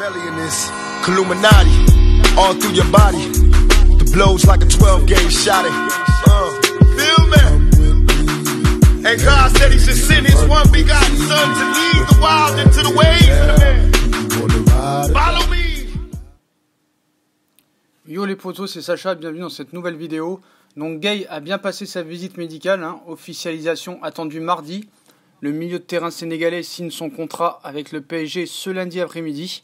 Machiavellian is Illuminati all through your body. The blows like a 12-gauge shot. Feel me? And God said He should send His one begotten Son to lead the wild into the ways of the man. Follow me. Yo les potos, c'est Sacha, bienvenue dans cette nouvelle vidéo. Donc Gueye a bien passé sa visite médicale, officialisation attendue mardi. Le milieu de terrain sénégalais signe son contrat avec le PSG ce lundi après-midi.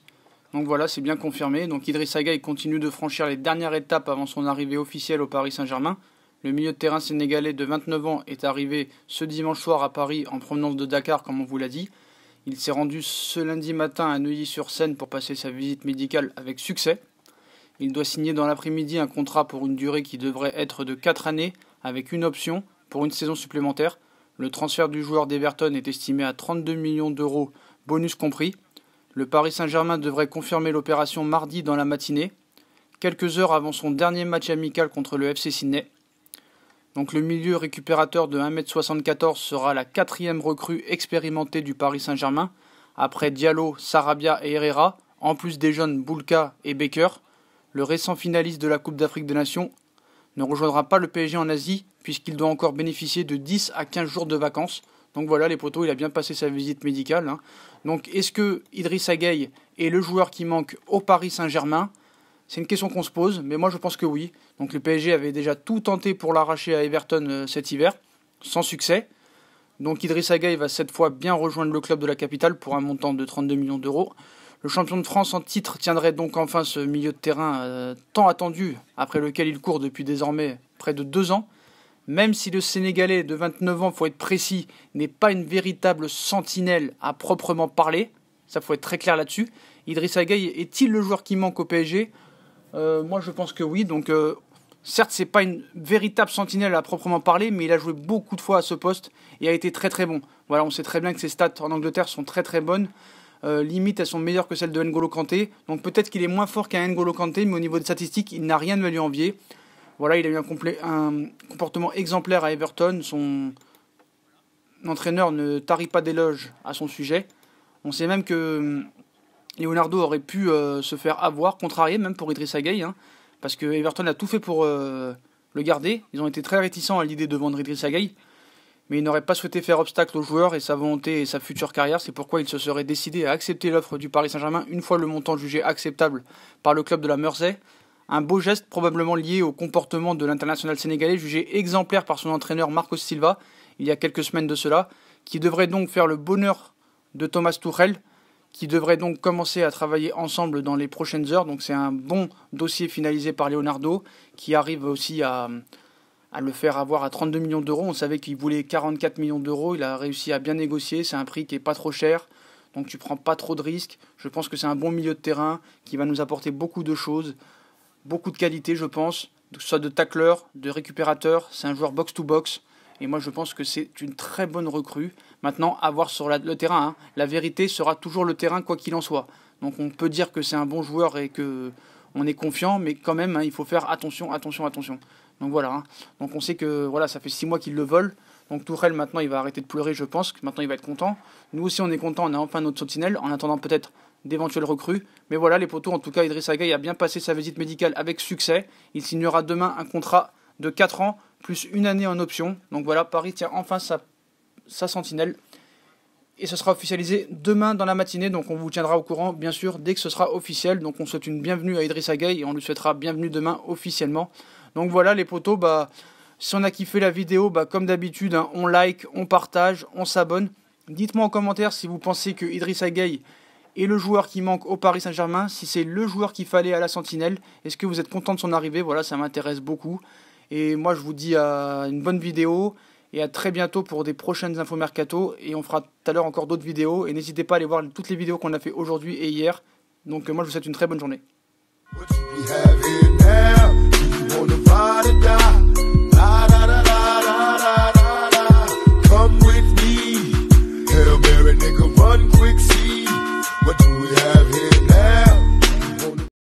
Donc voilà, c'est bien confirmé. Donc Idrissa Gueye continue de franchir les dernières étapes avant son arrivée officielle au Paris Saint-Germain. Le milieu de terrain sénégalais de 29 ans est arrivé ce dimanche soir à Paris en provenance de Dakar, comme on vous l'a dit. Il s'est rendu ce lundi matin à Neuilly-sur-Seine pour passer sa visite médicale avec succès. Il doit signer dans l'après-midi un contrat pour une durée qui devrait être de 4 années, avec une option pour une saison supplémentaire. Le transfert du joueur d'Everton est estimé à 32 millions d'euros, bonus compris. Le Paris Saint-Germain devrait confirmer l'opération mardi dans la matinée, quelques heures avant son dernier match amical contre le FC Sydney. Donc le milieu récupérateur de 1m74 sera la 4e recrue expérimentée du Paris Saint-Germain, après Diallo, Sarabia et Herrera, en plus des jeunes Boulka et Baker. Le récent finaliste de la Coupe d'Afrique des Nations ne rejoindra pas le PSG en Asie puisqu'il doit encore bénéficier de 10 à 15 jours de vacances. Donc voilà les potos, il a bien passé sa visite médicale. Donc est-ce que Idrissa Gueye est le joueur qui manque au Paris Saint-Germain? C'est une question qu'on se pose, mais moi je pense que oui. Donc le PSG avait déjà tout tenté pour l'arracher à Everton cet hiver, sans succès. Donc Idrissa Gueye va cette fois bien rejoindre le club de la capitale pour un montant de 32 millions d'euros. Le champion de France en titre tiendrait donc enfin ce milieu de terrain tant attendu, après lequel il court depuis désormais près de 2 ans. Même si le Sénégalais de 29 ans, faut être précis, n'est pas une véritable sentinelle à proprement parler, ça faut être très clair là-dessus. Idrissa Gueye est-il le joueur qui manque au PSG? Moi je pense que oui, donc certes c'est pas une véritable sentinelle à proprement parler, mais il a joué beaucoup de fois à ce poste et a été très très bon. Voilà, on sait très bien que ses stats en Angleterre sont très très bonnes. Limite elles sont meilleures que celles de N'Golo Kanté, donc peut-être qu'il est moins fort qu'un N'Golo Kanté, mais au niveau des statistiques il n'a rien à lui envier. Voilà, il a eu un comportement exemplaire à Everton, son entraîneur ne tarit pas d'éloges à son sujet. On sait même que Leonardo aurait pu se faire avoir, contrarié même pour Idrissa Gueye, parce que Everton a tout fait pour le garder. Ils ont été très réticents à l'idée de vendre Idrissa Gueye, mais il n'aurait pas souhaité faire obstacle au joueur et sa volonté et sa future carrière. C'est pourquoi il se serait décidé à accepter l'offre du Paris Saint-Germain une fois le montant jugé acceptable par le club de la Mersey. Un beau geste probablement lié au comportement de l'international sénégalais jugé exemplaire par son entraîneur Marcos Silva il y a quelques semaines de cela, qui devrait donc faire le bonheur de Thomas Tuchel, qui devrait donc commencer à travailler ensemble dans les prochaines heures. Donc c'est un bon dossier finalisé par Leonardo qui arrive aussi à le faire avoir à 32 millions d'euros. On savait qu'il voulait 44 millions d'euros. Il a réussi à bien négocier. C'est un prix qui n'est pas trop cher. Donc tu prends pas trop de risques. Je pense que c'est un bon milieu de terrain qui va nous apporter beaucoup de choses. Beaucoup de qualité, je pense. Que ce soit de tacleur, de récupérateur. C'est un joueur box-to-box. Et moi, je pense que c'est une très bonne recrue. Maintenant, à voir sur le terrain. La vérité sera toujours le terrain, quoi qu'il en soit. Donc on peut dire que c'est un bon joueur et qu'on est confiant. Mais quand même, il faut faire attention. Donc voilà. Donc on sait que voilà, ça fait 6 mois qu'ils le volent. Donc Tuchel maintenant il va arrêter de pleurer, je pense. Maintenant il va être content. Nous aussi on est content, on a enfin notre sentinelle, en attendant peut-être d'éventuelles recrues. Mais voilà les potos, en tout cas Idrissa Gueye a bien passé sa visite médicale avec succès. Il signera demain un contrat de 4 ans, plus 1 année en option. Donc voilà, Paris tient enfin sa sentinelle. Et ce sera officialisé demain dans la matinée. Donc on vous tiendra au courant bien sûr dès que ce sera officiel. Donc on souhaite une bienvenue à Idrissa Gueye et on lui souhaitera bienvenue demain officiellement. Donc voilà les potos, si on a kiffé la vidéo, comme d'habitude, on like, on partage, on s'abonne. Dites-moi en commentaire si vous pensez que Idrissa Gueye est le joueur qui manque au Paris Saint-Germain, si c'est le joueur qu'il fallait à la sentinelle. Est-ce que vous êtes content de son arrivée? Voilà, ça m'intéresse beaucoup. Et moi je vous dis à une bonne vidéo et à très bientôt pour des prochaines infos mercato. Et on fera tout à l'heure encore d'autres vidéos. Et n'hésitez pas à aller voir toutes les vidéos qu'on a fait aujourd'hui et hier. Donc moi je vous souhaite une très bonne journée.